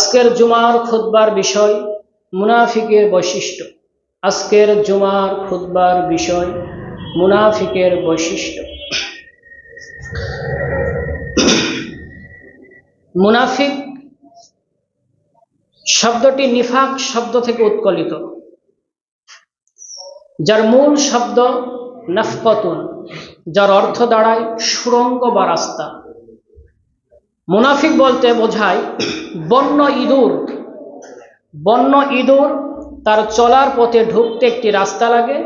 আজকের জুমার খুতবার বিষয় মুনাফিকের বৈশিষ্ট্য। আজকের জুমার খুতবার বিষয় মুনাফিকের বৈশিষ্ট্য। মুনাফিক শব্দটি নিফাক শব্দ থেকে উৎকলিত, যার মূল শব্দ নাফকাতুন, যার অর্থ দাঁড়ায় সুড়ঙ্গ বা রাস্তা। মুনাফিক বলতে বোঝায় বন্য ইঁদুর। বন্য ইঁদুর তার চলার পথে ঢুকতে একটি রাস্তা লাগে,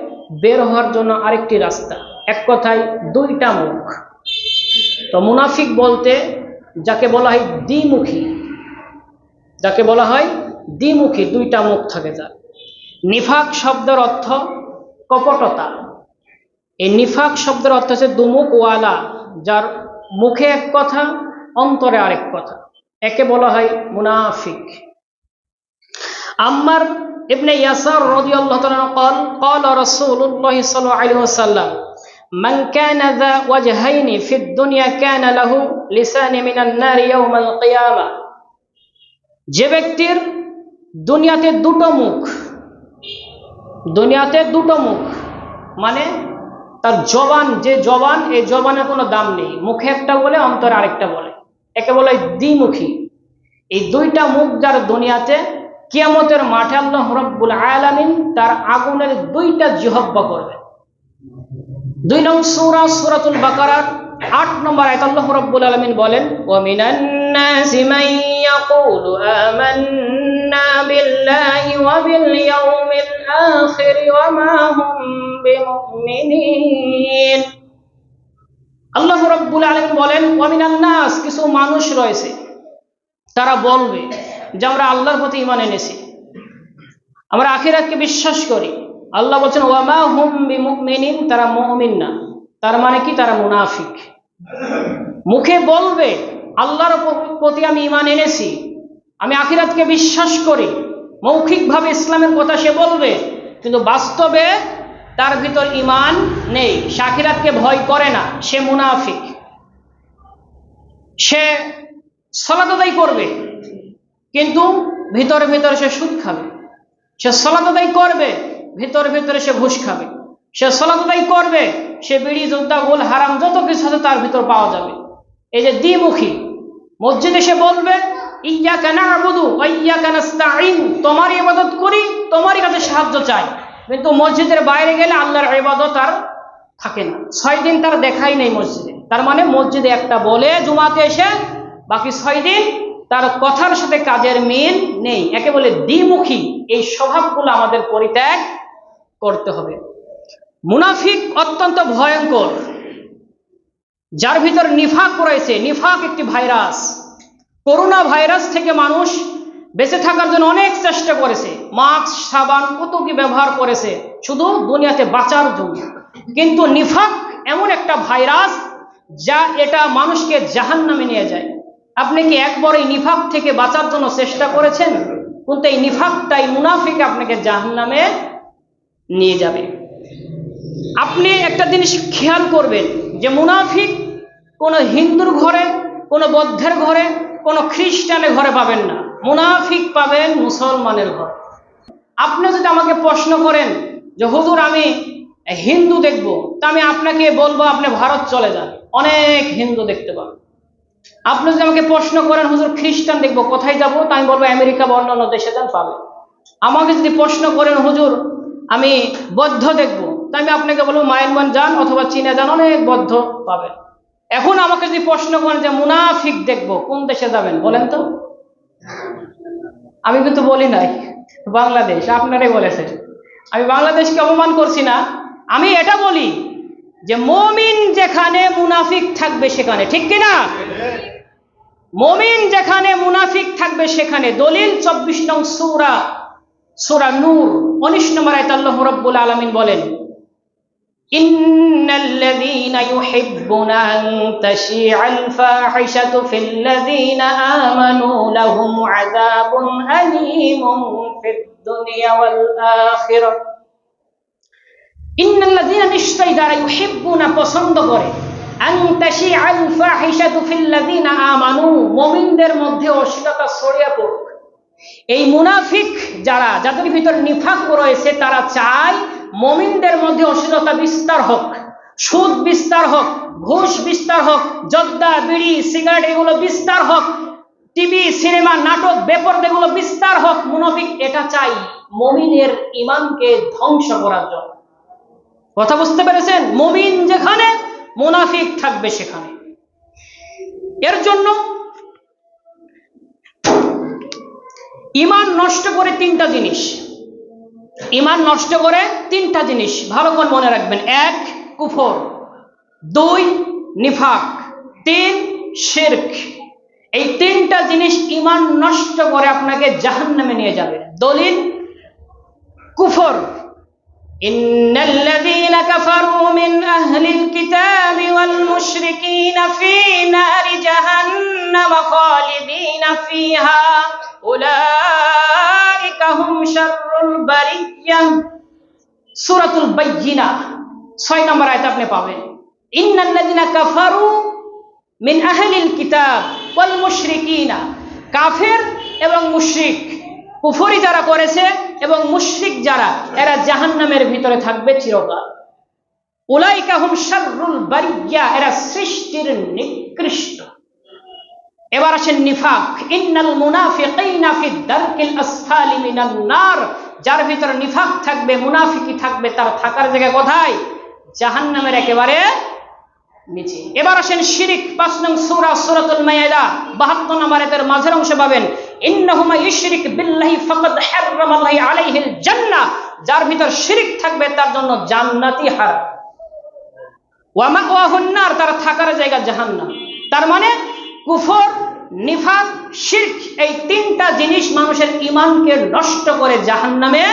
বের হওয়ার জন্য আরেকটি রাস্তা, এক কথায় দুইটা মুখ। তো মুনাফিক বলতে যাকে বলা হয় দ্বিমুখী, যাকে বলা হয় দ্বিমুখী, দুইটা মুখ থাকে যার। নিফাক শব্দের অর্থ কপটতা। এই নিফাক শব্দের অর্থ হচ্ছে দুমুখ ওয়ালা, যার মুখে এক কথা অন্তরে আরেক কথা, একে বলা হয় মুনাফিক। আম্মার ইবনে ইয়াসার রাদিয়াল্লাহু তাআলা قال قال رسول الله صلى الله عليه وسلم من كان ذا وجهين في الدنيا كان له لسان من النار يوم القيامة। যে ব্যক্তির দুনিয়াতে দুটো মুখ, দুনিয়াতে দুটো মুখ মানে তার জবান, যে জবান, এই জবানের কোনো দাম নেই, মুখে একটা বলে অন্তরে আরেকটা বলে, একে বলে দ্বিমুখী। এই দুইটা মুখ যার দুনিয়াতে, কিয়ামতের মাঠে আল্লাহ রাব্বুল আলামিন তার আগুনের দুইটা জিহ্বা করবে। 2 নং সূরা সূরাতুল বাকারার 8 নম্বর আয়াত আল্লাহ রাব্বুল আলামিন বলেন, ওয়া মিনান নাসি মান ইয়াকুলু আমান্না বিল্লাহি ওয়া বিল ইয়াউমিল আখির ওয়া মা হুম বিমুমিনিন। আল্লাহ রাব্বুল আলামিন বলেন, ওয়া মিনান নাস, কিছু মানুষ রয়েছে তারা বলবে যে আমরা আল্লাহর প্রতি ঈমান এনেছি, আমরা আখিরাতকে বিশ্বাস করি। আল্লাহ বলছেন ওয়া মা হুম বিমুমিনিন, তারা মুমিন না। তার মানে কি? তারা মুনাফিক। মুখে বলবে আল্লাহর প্রতি আমি ঈমান এনেছি, আমি আখিরাতকে বিশ্বাস করি, মৌখিকভাবে ইসলামের কথা সে বলবে, কিন্তু বাস্তবে তার ভিতর ঈমান নেই, সে আখিরাতকে ভয় করে না, সে মুনাফিক। সে সালাত আদায় করবে কিন্তু ভিতরে ভিতরে সে সুদ খাবে। সে সালাত আদায় করবে, ভিতরে ভিতরে সে ঘুষ খাবে। সে সালাত আদায় করবে, সে বিড়ি, জুদ্দা, গোল, হারাম যত কিছু আছে তার ভিতর পাওয়া যাবে। এই যে দ্বিমুখী। মসজিদে সে বলবে ইয়্যাকা না'বুদু ওয়া ইয়্যাকা নাস্তাঈন, তোমারই ইবাদত করি, তোমারই কাছে সাহায্য চাই, কিন্তু মসজিদের বাইরে গেলে আল্লাহর ইবাদত আর থাকে না। 6 দিন তার দেখাই নেই মসজিদে। তার মানে মসজিদে একটা বলে জুমাতে এসে, বাকি 6 দিন তার কথার সাথে কাজের মিল নেই, একে বলে দ্বিমুখী। এই স্বভাবগুলো আমাদের পরিত্যাগ করতে হবে। মুনাফিক অত্যন্ত ভয়ঙ্কর, যার ভিতর নিফাক রয়েছে। নিফাক একটি ভাইরাস। করোনা ভাইরাস থেকে মানুষ বেঁচে থাকার জন্য অনেক চেষ্টা করেছে, মাস্ক, সাবান, কত কি ব্যবহার করেছে শুধু দুনিয়াতে বাঁচার জন্য। কিন্তু নিফাক এমন একটা ভাইরাস যা এটা মানুষকে জাহান্নামে নিয়ে যায়। আপনি কি একবার এই নিফাক থেকে বাঁচার জন্য চেষ্টা করেছেন? কিন্তু এই নিফাকটাই, মুনাফিক আপনাকে জাহান্নামে নিয়ে যাবে। আপনি একটা জিনিস খেয়াল করবেন যে মুনাফিক কোনো হিন্দুর ঘরে, কোনো বৌদ্ধের ঘরে, কোনো খ্রিস্টানের ঘরে পাবেন না, মুনাফিক পাবেন মুসলমানের ঘরে। আপনি যদি আমাকে প্রশ্ন করেন যে হুজুর আমি হিন্দু দেখব, তা আমি আপনাকে বলবো আপনি ভারত চলে যান, অনেক হিন্দু দেখতে পাবেন। আপনি যদি আমাকে প্রশ্ন করেন হুজুর খ্রিস্টান দেখবো, কোথায় যাবো, তা আমি বলবো আমেরিকা বা অন্যান্য দেশে যান, পাবেন। আমাকে যদি প্রশ্ন করেন হুজুর আমি বৌদ্ধ দেখবো, তা আমি আপনাকে বলবো মায়ানমার যান অথবা চীনে যান, অনেক বৌদ্ধ পাবেন। এখন আমাকে যদি প্রশ্ন করেন যে মুনাফিক দেখবো, কোন দেশে যাবেন বলেন তো? আমি কিন্তু বলি নাই বাংলাদেশ, আপনারাই বলেছেন। আমি বাংলাদেশকে অপমান করছি না, আমি এটা বলি যে মুমিন যেখানে মুনাফিক থাকবে সেখানে, ঠিক কিনা? মুমিন যেখানে মুনাফিক থাকবে সেখানে। দলিল 24 নং সূরা নূর 19 নম্বর আয়াতে আল্লাহ রাব্বুল আলামিন বলেন, ইন্নাল্লাযীনা ইউহিব্বুনা আন তাশিআল ফাহিশাতু ফিল্লাযীনা আমানু লাহুম আযাবুন আলীমুন ফিদ দুনিয়া ওয়াল আখিরাহ। ইন্নাল্লাযীনা, নিশ্চয়ই যারা, ইউহিব্বুনা, পছন্দ করে, আন তাশিআল ফাহিশাতু ফিল্লাযীনা আমানু, মুমিনদের মধ্যে অশ্লীলতা ছড়িয়ে পড়ুক, এই মুনাফিক যাদের ভিতর নিফাক রয়েছে, তারা চায় মুমিনদের মধ্যে অশ্লীলতা বিস্তার হোক, সুদ বিস্তার হোক, ঘুষ বিস্তার হোক, জর্দা, বিড়ি, সিগারেট এগুলো বিস্তার হোক, টিভি, সিনেমা, নাটক, বেপরদা এগুলো বিস্তার হোক। মুনাফিক এটা চাই মুমিনের ঈমানকে ধ্বংস করার জন্য। কথা বুঝতে পেরেছেন? মুমিন যেখানে, মুনাফিক থাকবে সেখানে। এর জন্য ঈমান নষ্ট করে তিনটা জিনিস, ঈমান নষ্ট করে তিনটা জিনিস ভালো করে মনে রাখবেন। 1 কুফর, 2 নিফাক, 3 শিরক। এই তিনটা জিনিস ঈমান নষ্ট করে আপনাকে জাহান্নামে নিয়ে যাবে। দলিল কুফর, ইন্নাল্লাযীনা কাফারু মিন আহলিল কিতাবি ওয়াল মুশরিকিনা ফী নারি জাহান্নাম খালিদিনা ফীহা উলাইকা হুম শাররুল বারিয়্যাহ। সূরাতুল বাইয়িনা 6 নম্বর আয়াত আপনি পাবেন। ইন্নাল্লাযীনা কাফারু মিন আহলিল কিতাব ওয়াল মুশরিকিনা, কাফের এবং মুশরিক, কুফরি যারা করেছে এবং মুশরিক যারা, এরা জাহান্নামের ভিতরে থাকবে চিরকাল। উলাইকা হুম শাররুল বারিয়্যাহ, এরা সৃষ্টির নিকৃষ্ট। এবার আসেন নিফাক, ইন্নাল মুনাফিকিনা ফি দারকিল আসফালি মিনান নার। যার ভিতরে নিফাক থাকবে, মুনাফিকি থাকবে, তার থাকার জায়গা কোথায়? জাহান্নামের একেবারে নিচে। এবার আসেন শিরিক, 5 নং সূরা সূরাতুল মায়েদা 72 নম্বর আয়াতের মাঝের অংশে পাবেন, ইন্নাহু মান ইশরিক বিল্লাহি ফাকাদ হারামাল্লাহু আলাইহিল জান্নাহ। যার ভিতর শিরিক থাকবে তার জন্য জান্নাতই হারাম। ওয়া মাওয়াহুন নার, তার থাকার জায়গা জাহান্নাম। তার মানে কুফর, নিফাক, শিরক, এই তিনটা জিনিস মানুষের ঈমানকে নষ্ট করে জাহান্নামে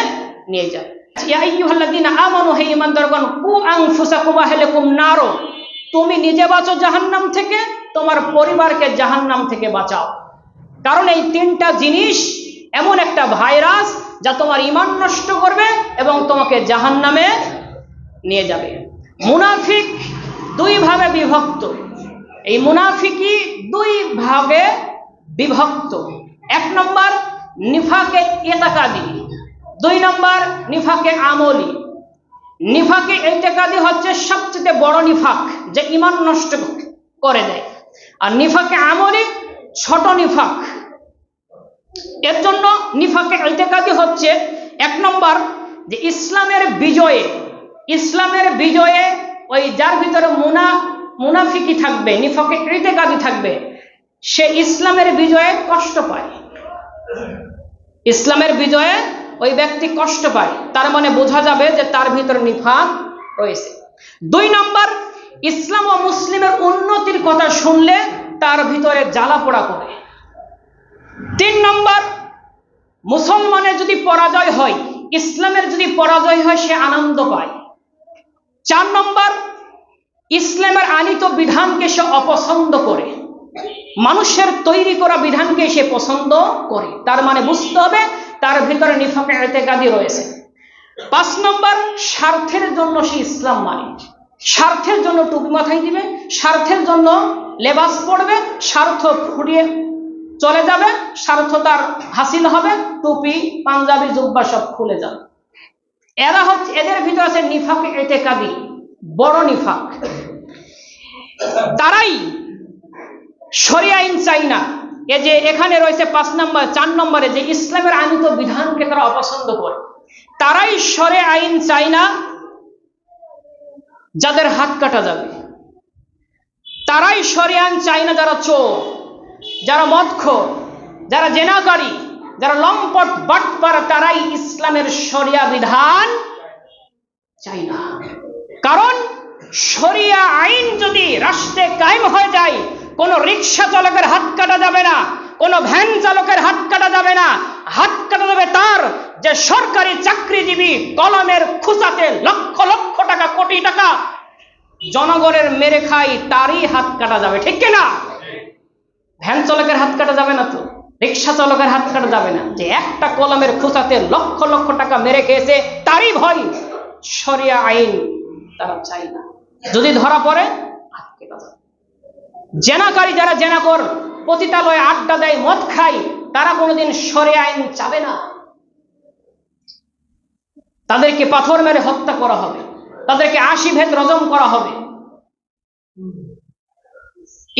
নিয়ে যায়। ইয়া আইয়ুহাল্লাযীনা আমানু, হে ঈমানদারগণ, কু আনফুসাকুম ওয়া আহলিকুম নার, তুমি নিজে বাঁচো জাহান্নাম থেকে, তোমার পরিবারকে জাহান্নাম থেকে বাঁচাও। কারণ এই তিনটা জিনিস এমন একটা ভাইরাস যা তোমার ঈমান নষ্ট করবে এবং তোমাকে জাহান্নামে নিয়ে যাবে। মুনাফিক 2 ভাগে বিভক্ত। এই মুনাফিকি 2 ভাগে বিভক্ত। 1 নম্বর নিফাকে ইতিকাদি, 2 নম্বর নিফাকে আমলি। নিফাকে ইতিকাদি হচ্ছে সবচেয়ে বড় নিফাক, যে ঈমান নষ্ট করে দেয়। আর নিফাকে আমলি ছোট নিফাক। এর জন্য নিফাকে ইতিকাদি হচ্ছে 1 নম্বর যে ইসলামের বিজয়ে ওই যার ভিতরে মুনাফিকি থাকবে, নিফাকে ইতিকাদি থাকবে, সে ইসলামের বিজয়ে কষ্ট পায়। ইসলামের বিজয়ে ওই ব্যক্তি কষ্ট পায়, তার মানে বোঝা যাবে যে তার ভিতরে নিফাক রয়েছে। 2 নম্বর, ইসলাম ও মুসলিমের উন্নতির কথা শুনলে তার ভিতরে জ্বালা পোড়া করে। 3 নম্বর, মুসলমানের যদি পরাজয় হয়, ইসলামের যদি পরাজয় হয়, সে আনন্দ পায়। 4 নম্বর, ইসলামের আনিত বিধানকে সে অপছন্দ করে, মানুষের তৈরি করা বিধানকে সে পছন্দ করে। তার মানে বুঝতে হবে তার ভিতরে নিফাকে ইতিকাদি রয়েছে। 5 নম্বর, স্বার্থের জন্য সে ইসলাম মানে, স্বার্থের জন্য টুপি মাথায় দিবে, স্বার্থের জন্য লেবাস পড়বে, স্বার্থ ফুরিয়ে চলে যাবে, স্বার্থ তার হাসিল হবে, টুপি, পাঞ্জাবি, জুব্বা সব খুলে যাবে। এদের ভিতরে আছে নিফাকে ইতিকাদি, বড় নিফাক। তারাই শরিয়া আইন চাই না। এই যে এখানে রয়েছে 5 নম্বর, 4 নম্বরে যে ইসলামের আনিত বিধানকে তারা অপছন্দ করে, তারাই শরিয়া আইন চাই না যাদের হাত কাটা যাবে, তারাই শরিয়া আইন চাই না যারা চোর, যারা মদখোর, যারা জেনাকারী, যারা লম্পট বাটপার, তারাই ইসলামের শরিয়া বিধান চাই না। কারণ শরিয়া আইন যদি রাষ্ট্রে কায়েম হয়ে যায়, কোন রিকশা চালকের হাত কাটা যাবে না, কোন ভ্যান চালকের হাত কাটা যাবে না। হাত কাটা যাবে তার যে সরকারি চাকরিজীবী কলমের খুঁচাতে লক্ষ লক্ষ টাকা, কোটি টাকা জনগণের মেরে খায়, তারই হাত কাটা যাবে। ঠিক কিনা? ভ্যান চালকের হাত কাটা যাবে না, তো রিকশা চালকের হাত কাটা যাবে না। যে একটা কলমের খুঁচাতে লক্ষ লক্ষ টাকা মেরে খেয়েছে, তারই ভয়। শরিয়া আইন তারা চাই না। যদি ধরা পড়ে হাত কেটে যাবে। জেনাকারী যারা জেনাকর, পতিতালয়ে আড্ডা দেয়, মদ খায়, তারা কোনোদিন শরিয়া আইন চাবে না। তাদেরকে পাথর মেরে হত্যা করা হবে, তাদেরকে ৮০ ভেদ রজম করা হবে।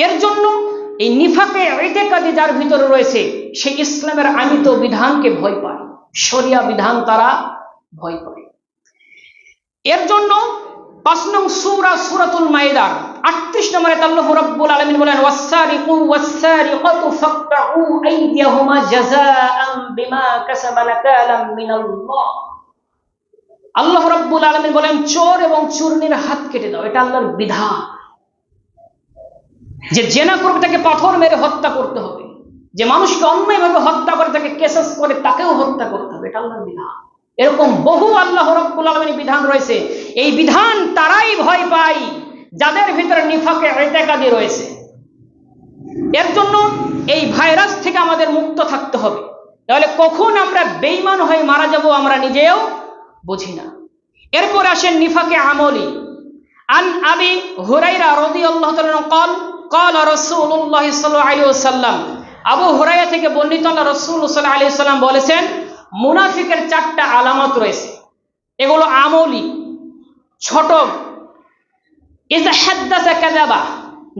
এর জন্য এই নিফাকে ইতিকাদি যার ভিতরে রয়েছে, সে ইসলামের আনিত বিধানকে ভয় পায়, শরিয়া বিধান তারা ভয় পায়। এর জন্য ৫ নং সূরা সূরাতুল মাইদার ৩৮ নম্বরে আল্লাহ রাব্বুল আলামিন বলেন, ওয়াস-সারিকু ওয়াস-সারিকাতু ফাকতাউ আইদিয়াহুমা জাযাআন বিমা কাসাবা নাকালাম মিনাল্লাহ। আল্লাহ রাব্বুল আলামিন বলেন, চোর এবং চুরনির হাত কেটে দাও, এটা আল্লাহর বিধান। যে জেনা করবে তাকে পাথর মেরে হত্যা করতে হবে, যে মানুষকে অন্যায়ভাবে হত্যা করে তাকে কেসাস করে তাকেও হত্যা করতে হবে, এটা আল্লাহর বিধান। এরকম বহু আল্লাহ রাব্বুল আলামিনের বিধান রয়েছে। এই বিধান তারাই ভয় পায় যাদের ভিতরে নিফাকে ইতিকাদি রয়েছে। এর জন্য এই ভাইরাস থেকে আমাদের মুক্ত থাকতে হবে, তাহলে কখন আমরা বেঈমান হয়ে মারা যাব আমরা নিজেও বুঝি না। এরপর আসেন নিফাকে আমলি। আন আবি হুরায়রা রাদিয়াল্লাহু তাআলা قال قال رسول الله صلى الله عليه وسلم, আবু হুরায়রা থেকে বর্ণিত আল্লাহ রাসূল সাল্লাল্লাহু আলাইহি ওয়াসাল্লাম বলেছেন, মুনাফিকের 4টা আলামত রয়েছে, এগুলো আমলি ছোট। ইযা হাদাসা কাযাবা,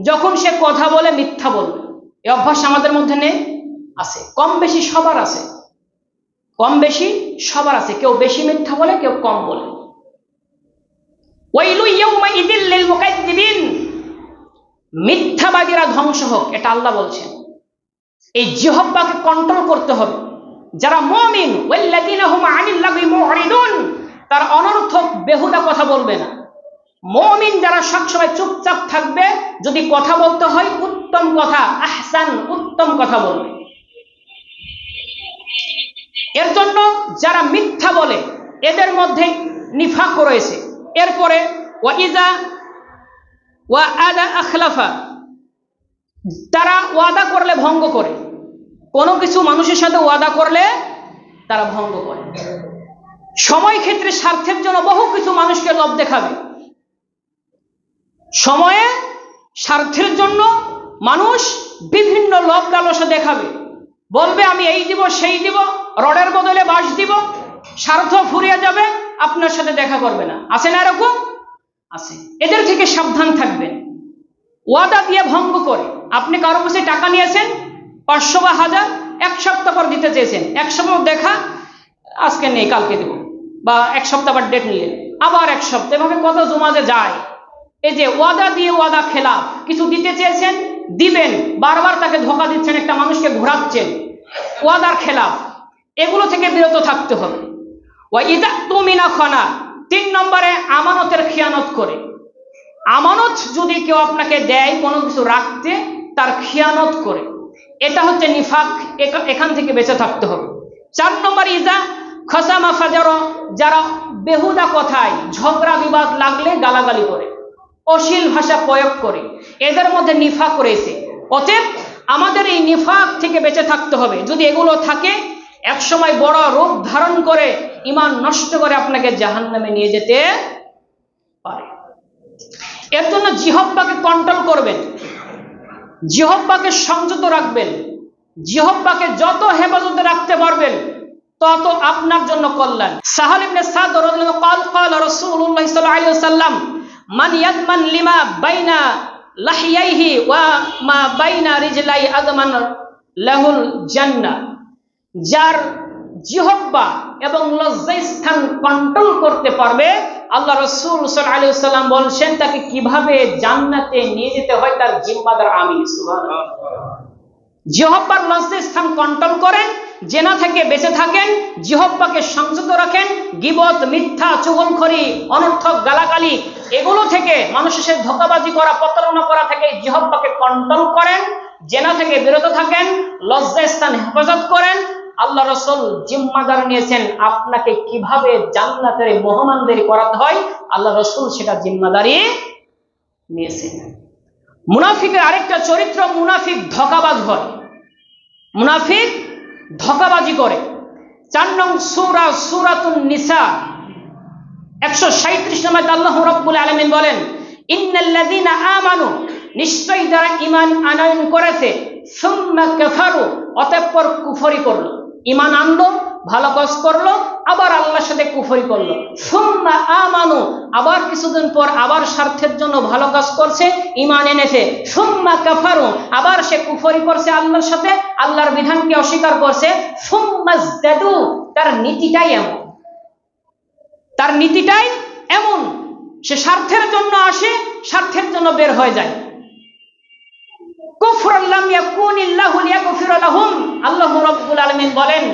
যখন সে কথা বলে মিথ্যা বলবে। এই অভ্যাস আমাদের মধ্যে নেই, আছে, কম বেশি সবার আছে, কম বেশি সবার আছে, কেউ বেশি মিথ্যা বলে, কেউ কম বলে। ওয়াইলু ইয়াউমাইযিল লিল মুকাজ্জিবিন, মিথ্যাবাদীরা ধ্বংস হোক, এটা আল্লাহ বলছেন। এই জিহ্বাকে কন্ট্রোল করতে হবে। যারা মুমিন, ওয়াল্লাযিনা হুম আনিল লাগwi মুরিদুন, তারা অনর্থক বেহুদা কথা বলবে না। মুমিন যারা সবসময় চুপচাপ থাকবে, যদি কথা বলতে হয় উত্তম কথা, আহসান, উত্তম কথা বলবে। এর জন্য যারা মিথ্যা বলে এদের মধ্যে নিফাক রয়েছে। এরপরে ওয়াইজা ওয়াআদা আখলাফা, তারা ওয়াদা করলে ভঙ্গ করে, কোনো কিছু মানুষের সাথে ওয়াদা করলে তারা ভঙ্গ করে। সময় ক্ষেত্রে স্বার্থের জন্য বহু কিছু মানুষকে লোভ দেখাবে, সময়ে স্বার্থের জন্য মানুষ বিভিন্ন লোভ লালসা দেখাবে, বলবে আমি এই দিব সেই দিব, রডের বদলে বাঁশ দিব, স্বার্থ ফুরিয়ে যাবে, আপনার সাথে দেখা করবে না। আছে না এরকম? আছে। এদের থেকে সাবধান থাকবেন। ওয়াদা দিয়ে ভঙ্গ করে, আপনি কারো কাছে টাকা নিয়েছেন 500 বা 1000, 1 সপ্তাহ পর দিতে চেয়েছেন, 1 সপ্তাহ দেখা, আজকে নেই কালকে দেব, বা 1 সপ্তাহ পর ডেট নিলেন, আবার 1 সপ্তাহ, এভাবে কত জমাতে যায়। এই যে ওয়াদা দিয়ে ওয়াদা খেলাফ, কিছু দিতে চেয়েছেন দিবেন, বারবার তাকে ধোঁকা দিচ্ছেন, একটা মানুষকে ঘোরাচ্ছেন, ওয়াদার খেলাফ, এগুলো থেকে বিরত থাকতে হবে। ওয়াইদা তুমিনা খানা, 3 নম্বরে আমানতের খিয়ানত করে। আমানত যদি কেউ আপনাকে দেয় কোনো কিছু রাখতে, তার খিয়ানত করে, এটা হচ্ছে নিফাক, এখান থেকে বেঁচে থাকতে হবে। 4 নম্বর ইজা খসামা ফাজার, যারা বেহুদা কথায় ঝগড়া বিবাদ লাগলে গালাগালি করে, অশ্লীল ভাষা প্রয়োগ করে, এদের মধ্যে নিফাক রয়েছে। অতএব আমাদের এই নিফাক থেকে বেঁচে থাকতে হবে। যদি এগুলো থাকে, একসময় বড় রূপ ধারণ করে ঈমান নষ্ট করে আপনাকে জাহান্নামে নিয়ে যেতে পারে। এর জন্য জিহ্বাকে কন্ট্রোল করবেন, জিহ্বাকে সংযত রাখবেন। জিহ্বাকে যত হেফাজতে রাখতে পারবেন তত আপনার জন্য কল্যাণ। সাহাল ইবনে সাদ রাদিয়াল্লাহু আনহু قال রাসূলুল্লাহ সাল্লাল্লাহু আলাইহি ওয়াসাল্লাম, মান ইয়াদমান লিমা বাইনা লাহিয়াইহি ওয়া মা বাইনা রিজলাই আদমান লাহুল জান্নাহ, যার জিহ্বা এবং লজ্জাস্থান কন্ট্রোল করতে পারবে, আল্লাহ রাসূল সাল্লাল্লাহু আলাইহি ওয়াসাল্লাম বলছেন তাকে কিভাবে জান্নাতে নিয়ে যেতে হয় তার জিম্মাদার আমি। সুবহানাল্লাহ। জিহ্বার লজ্জাস্থান কন্ট্রোল করেন, জেনা থেকে বেঁচে থাকেন, জিহ্বাকে সংযত রাখেন, গীবত, মিথ্যা, চুগলখড়ি, অনর্থক গালাগালি, এগুলো থেকে, মানুষের সাথে ধোঁকাবাজি করা, প্রতারণা করা থেকে জিহ্বাকে কন্ট্রোল করেন, জেনা থেকে বিরত থাকেন, লজ্জাস্থান হেফাজত করেন। আল্লাহ রাসূল জিম্মাদার নিয়েছেন আপনাকে কিভাবে জান্নাতের মেহমানদারি করাতে হয়, আল্লাহ রাসূল সেটা জিম্মাদারি নিয়েছেন। মুনাফিকের আরেকটা চরিত্র, মুনাফিক ধোঁকাবাজ হয়, মুনাফিক ধোঁকাবাজি করে। 4 নং সূরা সূরাতুন নিসা 137 নম্বরে আল্লাহ রাব্বুল আলামিন বলেন, ইন্নাল্লাযীনা আমানু, নিশ্চয়ই যারা ঈমান আনয়ন করেছে, সুম্মা কাফারু, অতঃপর কুফরি করলো। ঈমান আনলো, ভালো কাজ করলো, আবার আল্লাহর সাথে কুফরি করলো। সুম্মা আমানু, আবার কিছুদিন পর আবার স্বার্থের জন্য ভালো কাজ করছে, ঈমান এনেছে। সুম্মা কাফারু, আবার সে কুফরি করছে আল্লাহর সাথে, আল্লাহর বিধানকে অস্বীকার করছে। সুম্মা ইজদাদু, তার নীতিটাই এমন, তার নীতিটাই এমন, সে স্বার্থের জন্য আসে, স্বার্থের জন্য বের হয়ে যায়। কুফরুন লাম ইয়াকুনিল্লাহু লিয়াগফিরা লাহুম, আল্লাহ রাব্বুল আলামিন বলেন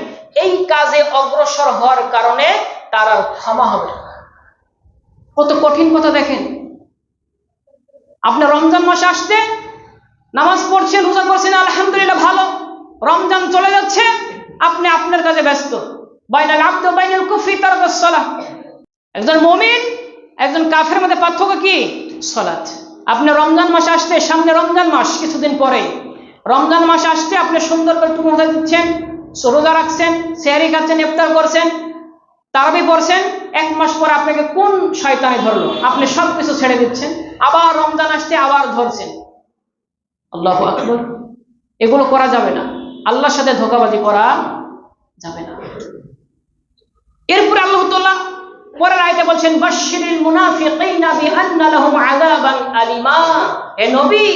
এই কাজে অগ্রসর হওয়ার কারণে তার আর ক্ষমা হবে না। কত কঠিন কথা দেখেন। আপনি রমজান মাসে আসতে নামাজ পড়ছেন, রোজা করছেন, আলহামদুলিল্লাহ ভালো, রমজান চলে যাচ্ছে, আপনি আপনার কাজে ব্যস্ত। বাইনাল আবদু বাইনাল কুফরি তারকুস সালাহ। একজন মুমিন একজন কাফের মধ্যে পার্থক্য কি? সালাত। আপনি রমজান মাসে আসতে, সামনে রমজান মাস কিছুদিন পরে, রমজান মাস আসতে আপনি সুন্দর করে টুকু মাথা দিচ্ছেন, রোজা রাখছেন, সেহরি খাচ্ছেন, ইফতার করছেন, তারাবি পড়ছেন। 1 মাস পর আপনাকে কোন শয়তানে ধরলো, আপনি সবকিছু ছেড়ে দিচ্ছেন, আবার রমজান আসতে আবার ধরছেন। আল্লাহু আকবার। এগুলো করা যাবে না, আল্লাহর সাথে ধোঁকাবাজি করা যাবে না। এরপরে আল্লাহ তাআলা পরের আয়াতে বলছেন বাশশিরিল মুনাফিকিনা বিআন্না লাহুম আযাবান আলিমা, হে নবী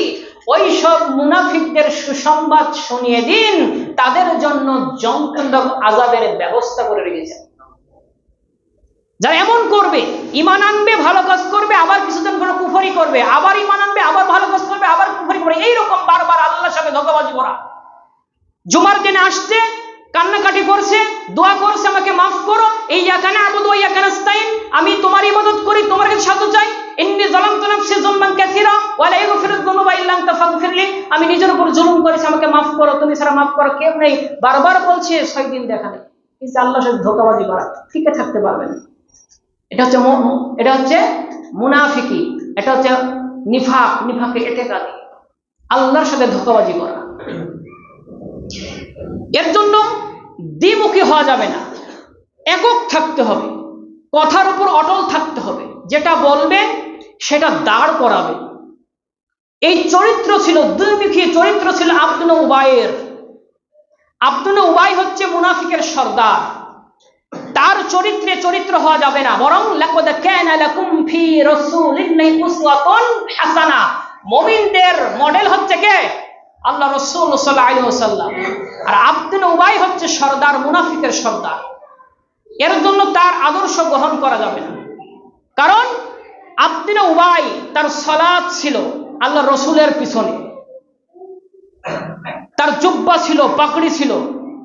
ওই সব মুনাফিকদের সুসংবাদ শুনিয়ে দিন, তাদের জন্য যন্ত্রণাদায়ক আযাবের ব্যবস্থা করে রেখেছেন। যারা এমন করবে, ঈমান আনবে, ভালো কাজ করবে, আবার কিছুদিন পর কুফরি করবে, আবার ঈমান আনবে, আবার ভালো কাজ করবে, আবার কুফরি করবে, এইরকম বারবার আল্লাহর সাথে ধোঁকাবাজি করা। জুমার দিনে আসছে, কান্নাকাটি করছে, দোয়া করছে আমাকে মাফ করো, ইয়াকা না'বুদু ওয়া ইয়াকা নাস্তাইন, আমি তোমার ইবাদত করি, তোমার কাছে সাহায্য চাই। ইন্নী যালামতু নাফসি যুলমান কাসীরা ওয়া লা ইয়াগফিরুয যুনুবা ইল্লা আনতা ফাগফিরলি, আমি নিজের উপর জুলুম করেছি, আমাকে মাফ করো, তুমি ছাড়া মাফ করো কেউ নেই। বারবার বলছে, 6 দিন দেখা নেই। কিন্তু আল্লাহর সাথে ধোঁকাবাজি করা, টিকে থাকতে পারবে না। এটা হচ্ছে মুনাফিকি, এটা হচ্ছে নিফাক, নিফাকে এতেকাদি, আল্লাহর সাথে ধোঁকাবাজি করা। এর জন্য দ্বিমুখী হওয়া যাবে না, একক থাকতে হবে, কথার উপর অটল থাকতে হবে, যেটা বলবে সেটা দাঁড় করাবে। এই চরিত্র ছিল, দুইমুখী চরিত্র ছিল আব্দুল উবাইয়ের। আব্দুল উবাই হচ্ছে মুনাফিকের সর্দার, তার চরিত্রে চরিত্র হওয়া যাবে না, বরং লাকাদ কানা লাকুম ফি রাসূলিল্লাহি উসওয়াতুন হাসানাহ, মুমিনদের মডেল হচ্ছে কে? আল্লাহ রাসূল সাল্লাল্লাহু আলাইহি ওয়াসাল্লাম। আর আব্দুল উবাই হচ্ছে সর্দার, মুনাফিকের সর্দার। এর জন্য তার আদর্শ গ্রহণ করা যাবে না, কারণ আব্দুল উবাই তার সালাত ছিল আল্লাহ রসুলের পিছনে, তার জুব্বা ছিল, পাগড়ি ছিল,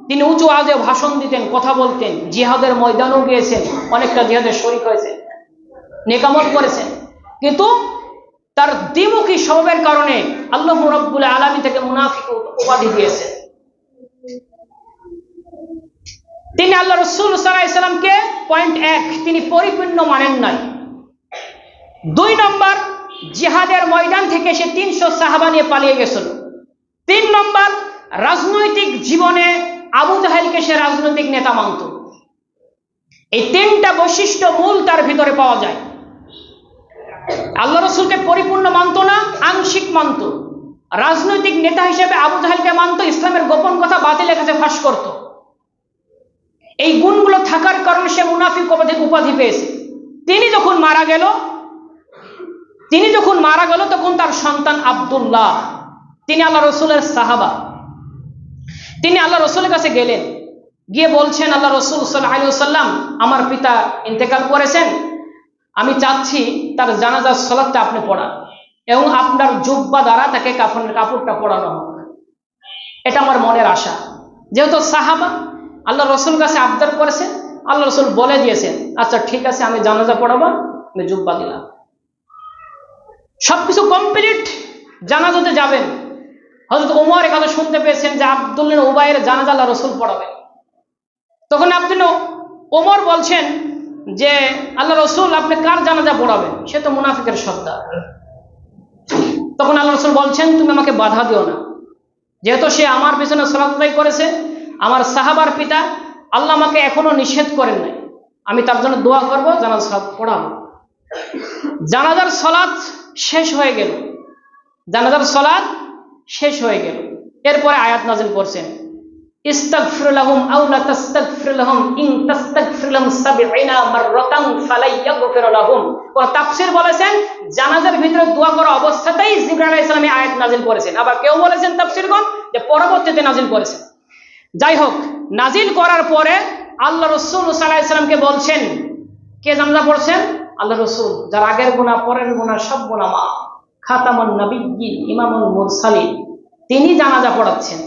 তিনি উঁচু আওয়াজে ভাষণ দিতেন, কথা বলতেন, জিহাদের ময়দানেও গিয়েছেন, অনেকটা জিহাদের শরীক হয়েছেন, নেকামত করেছেন। কিন্তু তার দ্বিমুখী স্বভাবের কারণে আল্লাহ রাব্বুল আলামিন তাকে মুনাফিক উপাধি দিয়েছেন। তিনি আল্লাহ রাসূল সাল্লাল্লাহু আলাইহি সাল্লামকে পয়েন্ট 1 তিনি পরিপূর্ণ মানেন নাই। 2 নম্বর, জিহাদের ময়দান থেকে সে 300 সাহাবা নিয়ে পালিয়ে গেছিল। 3 নম্বর, রাজনৈতিক জীবনে আবু জাহেলকে সে রাজনৈতিক নেতা মানত। এই 3টা বৈশিষ্ট্য মূল তার ভিতরে পাওয়া যায়। আল্লাহ রসুলকে পরিপূর্ণ মানত না, আংশিক মানত। রাজনৈতিক নেতা হিসেবে আবু জাহেলকে মানত, ইসলামের গোপন কথা বাতিলের কাছে ফাঁস করত। এই গুণগুলো থাকার কারণে সে মুনাফিক উপাধি পেয়েছে। তিনি যখন মারা গেল তখন তার সন্তান আব্দুল্লাহ, তিনি আল্লাহ রসুলের সাহাবা, তিনি আল্লাহ রসুলের কাছে গেলেন, গিয়ে বলছেন আল্লাহ রসুল সাল্লাল্লাহু আলাইহি ওয়াসাল্লাম আমার পিতা ইন্তেকাল করেছেন, আমি চাচ্ছি তার জানাজার সালাতটা আপনি পড়ান এবং আপনার জুব্বা দ্বারা তাকে কাফনের কাপড়টা পরানো হোক, এটা আমার মনের আশা। যেহেতু সাহাবা আল্লাহ রসুল কাছে আবদার করেছেন, আল্লাহ রসুল বলে দিয়েছেন আচ্ছা ঠিক আছে আমি জানাজা পড়াবো, আমি জুব্বা দিলাম। সবকিছু কমপ্লিট, জানাজাতে যাবেন। হযরত ওমর এ কথা শুনতে পেয়েছেন যে আব্দুল্লাহ উবাইয়ের জানাজা আল্লাহ রসুল পড়াবেন। তখন আব্দুল্লাহ ওমর বলছেন যে আল্লাহ রসুল আপনি কার জানাজা পড়াবেন? সে তো মুনাফিকের সর্দার। তখন আল্লাহ রসুল বলছেন তুমি আমাকে বাধা দিও না, যেহেতু সে আমার পিছনে সালাত আদায় করেছে, আমার সাহাবার পিতা, আল্লাহ আমাকে এখনো নিষেধ করেন নাই, আমি তার জন্য দোয়া করবো, জানাজা সালাত পড়াবো। জানাজার সালাত শেষ হয়ে গেল, জানাজার সালাত শেষ হয়ে গেল। এরপরে আয়াত নাযিল করছেন, ইস্তাগফির লাহুম আও লা তাস্তাগফির লাহুম ইন তাস্তাগফির লাহুম ৭০ মাররাতান ফালাইয়াগফির লাহুম। কোন তাফসীর বলেছেন জানাজার ভিতরে দোয়া করা অবস্থাতেই জিবরাইল আলাইহিস সালাম এই আয়াত নাযিল করেছেন। আবার কেউ বলেছেন তাফসীরগণ যে পরবর্তীতে নাযিল করেছেন। যাই হোক, নাযিল করার পরে আল্লাহ রাসূল সাল্লাল্লাহু আলাইহি সাল্লামকে বলছেন, কে জানাজা পড়ছেন? আল্লাহ রাসূল, যার আগের গুনাহ পরের গুনাহ সব গুনাহ মাফ, খাতামুন নবিয়্যিন ইমামুল মুরসালিন, তিনি জানাজা পড়াচ্ছেন।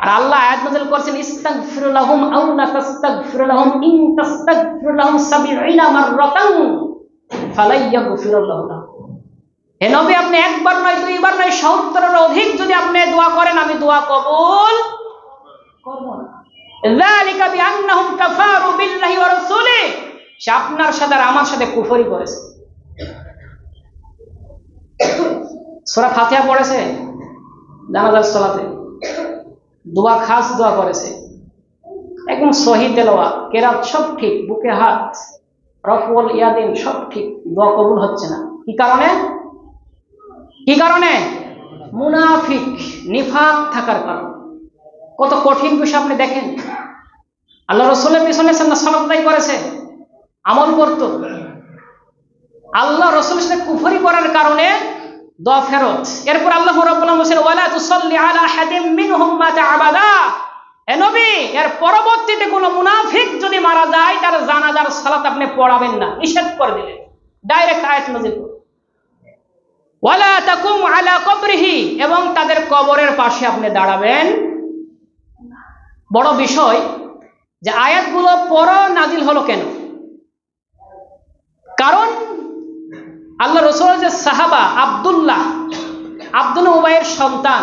আর আল্লাহ আয়াত নাযিল করেছেন, ইস্তাগফির লাহুম আও লা তাস্তাগফির লাহুম ইন তাস্তাগফির লাহুম ৭০ মাররাতান ফালাইয়াগফির লাহু। হে নবী, আপনি একবার নয়, দুইবার নয়, ৭০-এর অধিক যদি আপনি দোয়া করেন, আমি দোয়া কবুল করব না। যালিকা বিআন্নাহুম কাফারু বিল্লাহি ওয়া রাসূলিহি, সে আপনার সাথে আর আমার সাথে কুফরি করেছে। সূরা ফাতিহা পড়েছে জানাজার সালাতে, দোয়া খাস দোয়া করেছে, একদম সহি তেলাওয়াত, কেরাত সব ঠিক, বুকে হাত, রফউল ইয়াদিন সব ঠিক, দোয়া কবুল হচ্ছে না। কি কারণে? কি কারণে? মুনাফিক, নিফাক থাকার কারণে। কত কঠিন বিষয় আপনি দেখেন। আল্লাহ রাসূলের পিছনে সালাত আদায় করেছে, আমল করত, আল্লাহ রাসূলের সাথে কুফরি করার কারণে দোয়া ফেরত। এরপর আল্লাহ রাব্বুল আলামিন বলেন, ওয়ালা তুসাল্লি আলা আহাদিম মিনহুম মাতা আবাদা। হে নবী, এর পরবর্তীতে কোনো মুনাফিক যদি মারা যায়, তার জানাজার সালাত আপনি পড়াবেন না, নিষেধ করে দিলেন। ডাইরেক্ট আয়াত নাযিল করলেন, ওয়ালা তাকুম আলা কবরিহি, এবং তাদের কবরের পাশে আপনি দাঁড়াবেন। বড় বিষয় যে আয়াতগুলো পর নাজিল হলো কেন? কারণ আল্লাহ রাসূলের যে সাহাবা আব্দুল্লাহ উবাইয়ের সন্তান,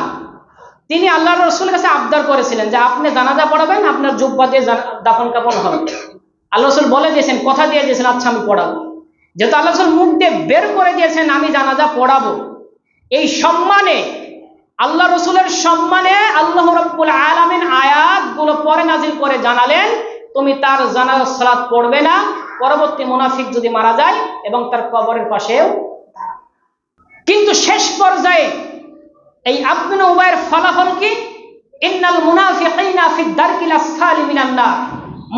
তিনি আল্লাহ রাসূলের কাছে আবদার করেছিলেন যে আপনি জানাজা পড়াবেন, আপনার জুব্বা দিয়ে দাফন কাফন হবে। আল্লাহ রাসূল বলে দিয়েছেন, কথা দিয়ে দিয়েছেন, আচ্ছা আমি পড়াবো। যেহেতু আল্লাহ রাসূল মুখ দিয়ে বের করে দিয়েছেন আমি জানাজা পড়াবো, এই সম্মানে, আল্লাহ রাসূলের সম্মানে আল্লাহ রাব্বুল আলামিন আয়াতগুলো পরে নাজিল করে জানালেন, তুমি তার জানাজার সালাত পড়বে না, পরবর্তী মুনাফিক যদি মারা যায় এবং তার কবরের পাশেও। কিন্তু শেষ পর্যায়ে এই আব্দুল উবাইয়ের ফলাফল কি? ইন্নাল মুনাফিকিনা ফিদ দারকিল আসফালি মিনান নার,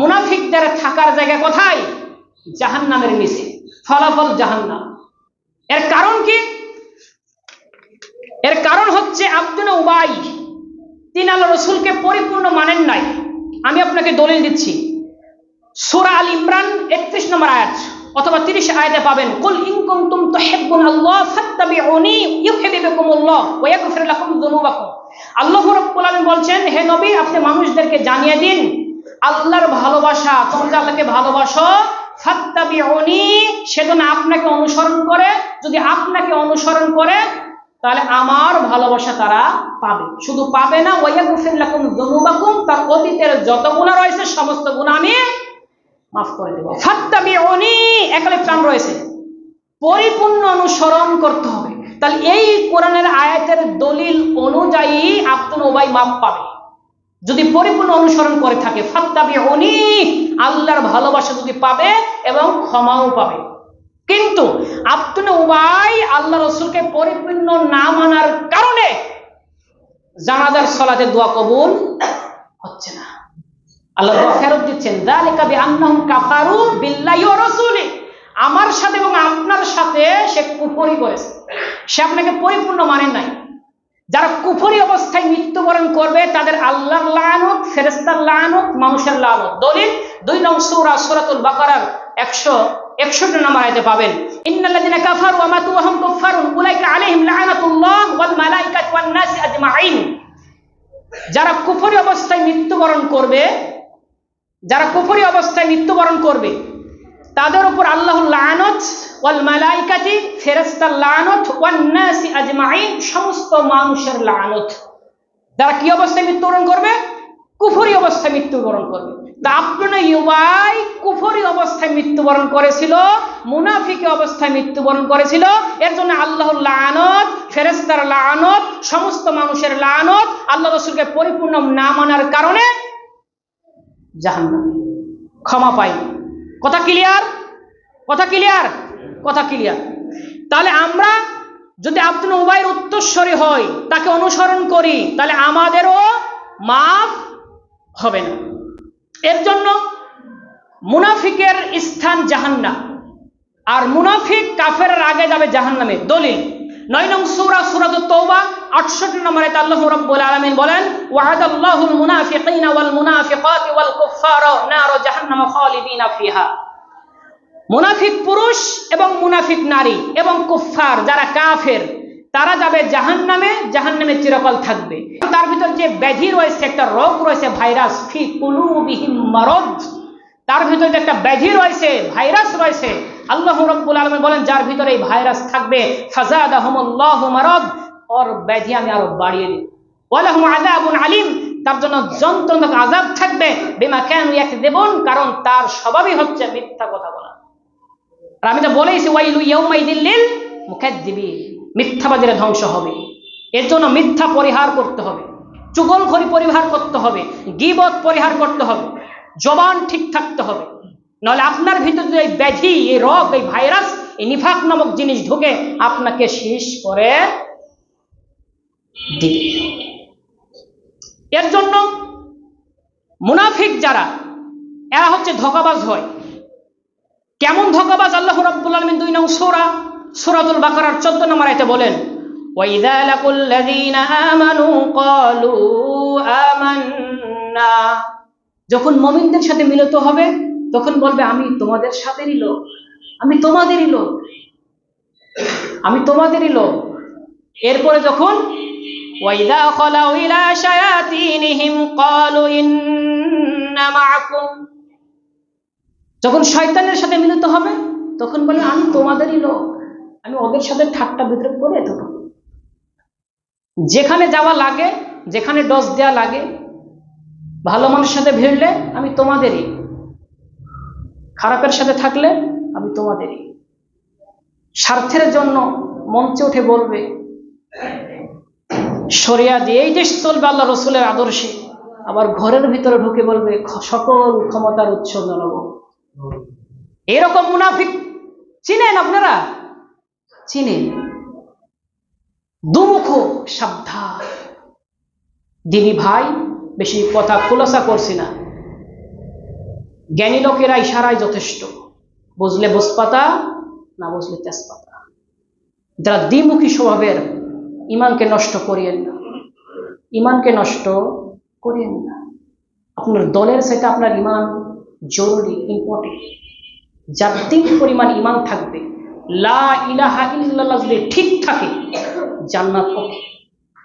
মুনাফিকদের থাকার জায়গা কোথায়? জাহান্নামের নিচে। ফলাফল জাহান্নাম। এর কারণ কি? এর কারণ হচ্ছে আব্দুল উবাই তিনি আল্লাহ রাসূলকে পরিপূর্ণ মানেন নাই। আমি আপনাকে দলিল দিচ্ছি, সূরা আল ইমরান ৩১ নম্বর আয়াত অথবা ৩০ আয়াতে পাবেন, কুল ইন কুনতুম তুহিব্বুনাল্লাহ ফাত্তাবিউনি ইউহিব্বুকুমুল্লাহ ওয়া ইয়াগফির লাকুম যুনুবাকুম। আল্লাহ রাব্বুল আলামিন বলছেন, হে নবী, আপনি মানুষদেরকে জানিয়ে দিন আল্লাহর ভালোবাসা, তোমরা আল্লাহকে ভালোবাসো, ফাত্তাবিউনি, সেজন্য আপনাকে অনুসরণ করে, যদি আপনাকে অনুসরণ করে তাহলে আমার ভালোবাসা তারা পাবে। শুধু পাবে না, ওয়া ইয়াগফির লাকুম যুনুবাকুম, তার অতীতের যত গুনাহ রয়েছে সমস্ত গুনাহ আমি মাফ করে দেব। ফাত্তাবিউনি, একালে প্রাণ রয়েছে, পরিপূর্ণ অনুসরণ করতে হবে। তাহলে এই কোরআনের আয়াতের দলিল অনুযায়ী আব্দুল উবাই মাফ পাবে যদি পরিপূর্ণ অনুসরণ করে থাকে। ফাত্তাবিউনি, আল্লাহর ভালোবাসা যদি পাবে এবং ক্ষমাও পাবে। কিন্তু আব্দুল উবাই আল্লাহ রাসূলকে পরিপূর্ণ না মানার কারণে জানাজার সালাতে দোয়া কবুল হচ্ছে না। আল্লাহ দোয়া ফেরত দিচ্ছেন, যালিকা বিআন্নাহুম কাফারু বিল্লাহি ওয়া রাসূলিহি, আমার সাথে এবং আপনার সাথে সে কুফরি করেছে, সে আপনাকে পরিপূর্ণ মানেন নাই। যারা কুফরি অবস্থায় মৃত্যুবরণ করবে তাদের আল্লাহর লানত, ফেরেশতার লানত, মানুষের লানত। দলিল ২ নং সূরা সূরাতুল বাকারার ১৬১ নম্বর আয়াতে পাবেন, ইন্নাল্লাযিনা কাফারু ওয়া মাতু ওয়া হুম কুফফারুন উলাইকা আলাইহিম লানাতুল্লাহ ওয়াল মালাইকাতু ওয়ান নাসি আজমাইন। যারা কুফরি অবস্থায় মৃত্যুবরণ করবে, যারা কুফরি অবস্থায় মৃত্যুবরণ করবে তাদের উপর আল্লাহর লানত, ওয়াল মালাইকাতি, ফেরেশতার লানত, ওয়ান নাসি আজমাইন, সমস্ত মানুষের লানত। যারা কি অবস্থায় মৃত্যুবরণ করবে? কুফরি অবস্থায় মৃত্যুবরণ করবে। তা আব্দুল উবাই কুফরি অবস্থায় মৃত্যুবরণ করেছিল, মুনাফিকি অবস্থায় মৃত্যুবরণ করেছিল, এর জন্য আল্লাহর লানত, ফেরেশতার লানত, সমস্ত মানুষের লানত, আল্লাহ রাসূলকে পরিপূর্ণ না মানার কারণে জাহান্নামে, ক্ষমা পাই। কথা ক্লিয়ার? কথা ক্লিয়ার? কথা ক্লিয়ার। তাহলে আমরা যদি আব্দুল উবাইর উত্তরস্বরী হয়, তাকে অনুসরণ করি, তাহলে আমাদেরও মাফ হবে না। এর জন্য মুনাফিকের স্থান জাহান্নাম, আর মুনাফিক কাফেরের আগে যাবে জাহান্নামে। দলিল 9 নং সূরা সূরাতুত তাওবা 68 নম্বরে আল্লাহ রাব্বুল আলামিন বলেন, ওয়া'আদাল্লাহুল মুনাফিকিনা ওয়াল মুনাফিকাতি ওয়াল কুফফারা নার জাহান্নাম খালিদিনা ফিহা। মুনাফিক পুরুষ এবং মুনাফিক নারী এবং কুফফার যারা কাফের, তারা যাবে জাহান্নামে, জাহান্নামে চিরকাল থাকবে। তার ভিতর যে ব্যাধি রয়েছে, একটা রোগ রয়েছে, ভাইরাস, ফি কুলুবিহিম মারাদ, তার ভিতরে একটা ব্যাধি রয়েছে, ভাইরাস রয়েছে। আল্লাহ রাব্বুল আলামিন বলেন, যার ভিতরে এই ভাইরাস থাকবে, ফাযাদাহুমুল্লাহু মারাদ, ওর ব্যাধি আমি আরো বাড়িয়ে দেব। ওয়ালাহুম আযাবুন আলীম, তার জন্য যন্ত্রণাদায়ক আযাব থাকবে, বিমা কানু ইয়াকযিবুন, কারণ তার স্বভাবই হচ্ছে মিথ্যা কথা বলা। আর আমি তো বলেইছি, ওয়াইলু ইয়াউমাইযিল লিল মুকাজ্জিবিন, মিথ্যাবাদীরা ধ্বংস হবে। এর জন্য মিথ্যা পরিহার করতে হবে, চুগলখড়ি পরিহার করতে হবে, গীবত পরিহার করতে হবে, জবান ঠিক থাকতে হবে। নাহলে আপনার ভিতরে যে এই ব্যাধি, এই রোগ, এই ভাইরাস, এই নিফাক নামক জিনিস ঢুকে আপনাকে শেষ করে দিবে। এর জন্য মুনাফিক যারা, এরা হচ্ছে ধোঁকাবাজ হয়। কেমন ধোঁকাবাজ? আল্লাহ রাব্বুল আলামিন 2 নং সূরা সূরাতুল বাকারার 14 নম্বর আয়াতে বলেন, ওয়াইযা লাকুল্লাযীনা আমানু ক্বালু আমান্না, যখন মুমিনদের সাথে মিলিত হবে তখন বলবে, আমি তোমাদের সাথেরই লোক, আমি তোমাদেরই লোক, আমি তোমাদেরই লোক। এরপরে যখন ওয়াইযা খালাউ ইলা শায়াতিনহিম ক্বালু ইন্না মাআকুম, যখন শয়তানের সাথে মিলিত হবে তখন বলে, আমি তোমাদেরই লোক, আমি ওদের সাথে ঠাট্টা বিদ্রূপ করে দেবো। যেখানে যাওয়া লাগে, যেখানে ডোজ দেওয়া লাগে, ভালো মানুষের সাথে ভিড়লে আমি তোমাদেরই, খারাপের সাথে থাকলে আমি তোমাদেরই। স্বার্থের জন্য মঞ্চে উঠে বলবে শরিয়া দিয়ে এই দেশ চলবে আল্লাহ রসুলের আদর্শে, আবার ঘরের ভিতরে ঢুকে বলবে সকল ক্ষমতার উৎস জনগণ। এরকম মুনাফিক চিনেন আপনারা? চিনেন? দুমুখ, সাবধান। দিনী ভাই, বেশি কথা খোলাসা করছি না, জ্ঞানী লোকেরা ইশারায় যথেষ্ট, বুঝলে বুঝপাতা, না বুঝলে তেজপাতা। যারা দ্বিমুখী স্বভাবের, ইমানকে নষ্ট করিয়েন না, ইমানকে নষ্ট করিয়েন না। আপনার দলের সাথে আপনার ইমান জরুরি, ইম্পর্টেন্ট। যার 3 পরিমাণ ইমান থাকবে, লা ইলাহা ইল্লাল্লাহ যদি ঠিক থাকে, জান্নাত ওকে।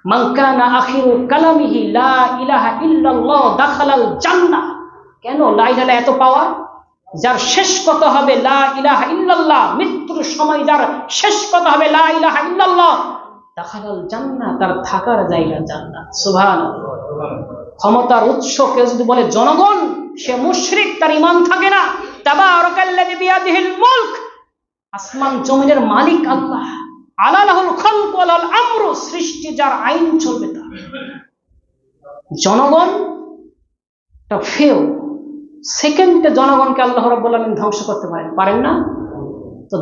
মান কানা আখিরু কালামিহি লা ইলাহা ইল্লাল্লাহ দাখালাল জান্নাহ। কেন লা ইলাহা এত পাওয়ার? যার শেষ কথা হবে লা ইলাহা ইল্লাল্লাহ, মৃত্যুর সময় যার শেষ কথা হবে লা ইলাহা ইল্লাল্লাহ, দাখালাল জান্নাহ, তার থাকার জায়গা জান্নাত। সুবহানাল্লাহ। ক্ষমতার উৎস কেউ যদি বলে জনগণ, সে মুশরিক, তার ঈমান থাকে না। তাবারাকাল্লাযী বিয়াদিহিল মুলক, আসমান জমিনের মালিক আল্লাহ। আলা লাহুল খালক ওয়া লাহুল আমরু, সৃষ্টি যার, আইন চলবে তার। জনগণ টা ফেল, সেকেন্ডে জনগণকে আল্লাহ রাব্বুল আলামিন ধ্বংস করতে পারেন না? তো